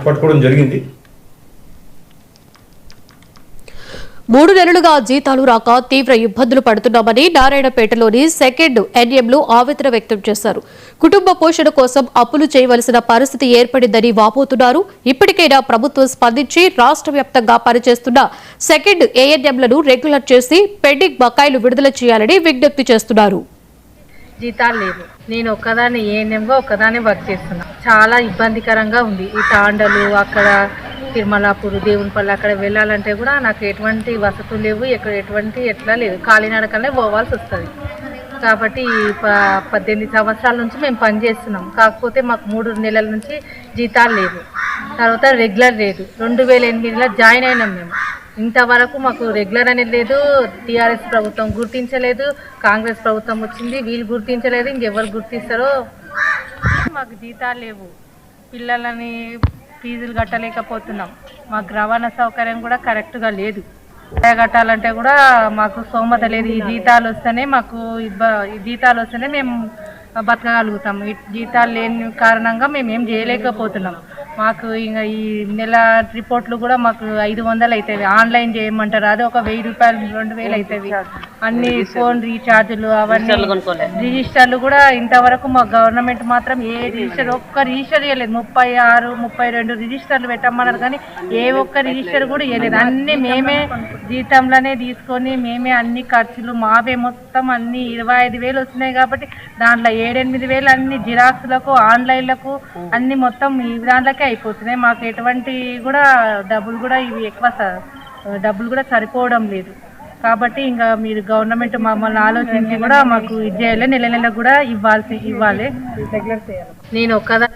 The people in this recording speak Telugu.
పట్టుకోవడం జరిగింది. 3 నెలలుగా జీతాలు రాక తీవ్ర ఇబ్బందులు పడుతున్నామని నారాయణపేటలోని సెకండ్ ఎన్ఎంలు ఆవేదన వ్యక్తం చేశారు. కుటుంబ పోషణ కోసం అప్పులు చేయవలసిన పరిస్థితి ఏర్పడిందని వాపోతున్నారు. ఇప్పటికైనా ప్రభుత్వం స్పందించి రాష్ట్ర వ్యాప్తంగా పనిచేస్తున్న సెకండ్ ఏఎన్ఎంలను రెగ్యులర్ చేసి పెండింగ్ బకాయిలు విడుదల చేయాలని విజ్ఞప్తి చేస్తున్నారు. జీతాలు లేవు. నేను ఒక్కదాన్ని ఏఎన్ఎంగా ఒక్కదాన్ని వర్క్ చేస్తున్నా. చాలా ఇబ్బందికరంగా ఉంది. ఈ తాండలు అక్కడ తిరుమలాపూర్ దేవునిపల్లి అక్కడ వెళ్ళాలంటే కూడా నాకు ఎటువంటి వసతులు లేవు. ఎట్లా లేదు, కాలినడకనే పోవాల్సి వస్తుంది. కాబట్టి 18 సంవత్సరాల నుంచి మేము పనిచేస్తున్నాం. కాకపోతే మాకు 3 నెలల నుంచి జీతాలు లేవు. తర్వాత రెగ్యులర్ లేదు. 2008లో జాయిన్ అయినాం మేము. ఇంతవరకు మాకు రెగ్యులర్ అనేది లేదు. టీఆర్ఎస్ ప్రభుత్వం గుర్తించలేదు, కాంగ్రెస్ ప్రభుత్వం వచ్చింది, వీళ్ళు గుర్తించలేదు, ఇంకెవరు గుర్తిస్తారో. మాకు జీతాలు లేవు. పిల్లలని ఫీజులు కట్టలేకపోతున్నాం. మాకు రవాణా సౌకర్యం కూడా కరెక్ట్గా లేదు. కట్టాలంటే కూడా మాకు స్తోమత లేదు. ఈ జీతాలు వస్తేనే మేము బతకగలుగుతాం. ఈ జీతాలు లేని కారణంగా మేము ఏం చేయలేకపోతున్నాం. మాకు ఇంకా ఈ నెల రిపోర్ట్లు కూడా మాకు 500 అవుతాయి. ఆన్లైన్ చేయమంటారు, అది ఒక 1000 రూపాయలు 2000 అవుతాయి. అన్ని ఫోన్ రీఛార్జులు అవన్నీ రిజిస్టర్లు కూడా ఇంతవరకు మా గవర్నమెంట్ మాత్రం ఒక్క రిజిస్టర్ చేయలేదు. 36, 32 రిజిస్టర్లు పెట్టమన్నారు, కానీ ఏ ఒక్క రిజిస్టర్ కూడా చేయలేదు. అన్ని మేమే జీతంలోనే తీసుకొని మేమే అన్ని ఖర్చులు మావే. మొత్తం అన్ని 25,000 వచ్చినాయి కాబట్టి దాంట్లో 7-8,000 అన్ని జిరాక్స్లకు ఆన్లైన్లకు అన్ని మొత్తం ఈ దాంట్లోకే అయిపోతున్నాయి. మాకు ఎటువంటి కూడా డబ్బులు కూడా సరిపోవడం లేదు. కాబట్టి ఇంకా మీరు గవర్నమెంట్ మమ్మల్ని ఆలోచించి కూడా మాకు ఇది చేయాలి. నెల కూడా ఇవ్వాలి. నేను ఒక్కదా